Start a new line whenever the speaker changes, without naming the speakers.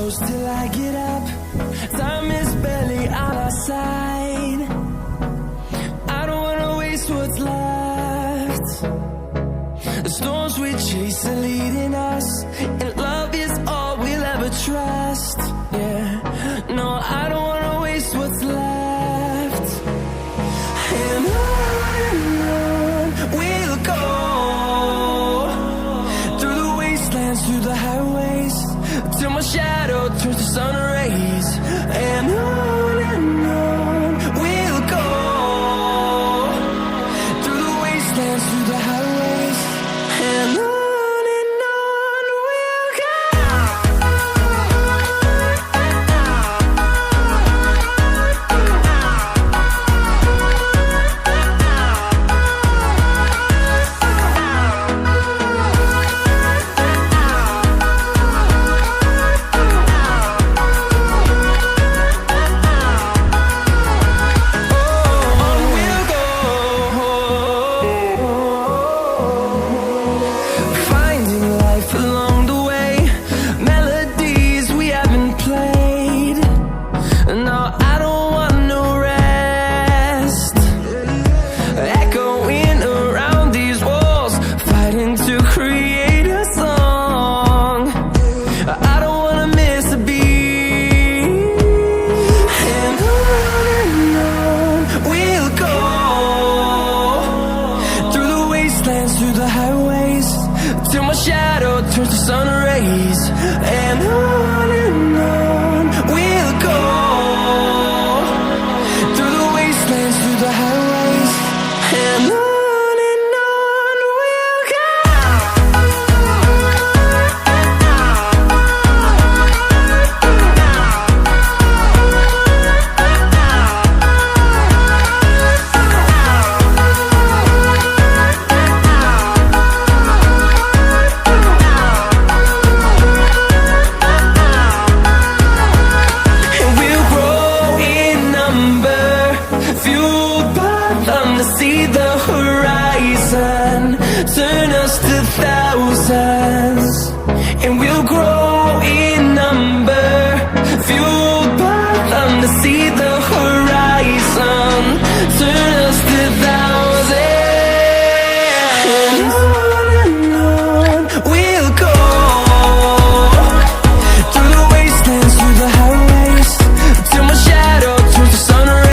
close till I get up. Time is barely on our side. I don't wanna waste what's left. The storms we chase are leading us, and love is all we'll ever trust. Yeah, no, I don't wanna waste what's left. And on we'll go, through the wastelands, through the highways, till my shadow turns to sun rays. And on we'll go, through the wastelands, through the highways, and on we'll go. Through the highways, till my shadow turns to sun rays. And on we'll go, through the wastelands, through the highways, and on we'll go. See the horizon turn us to thousands, and we'll grow in number, fueled by them to see the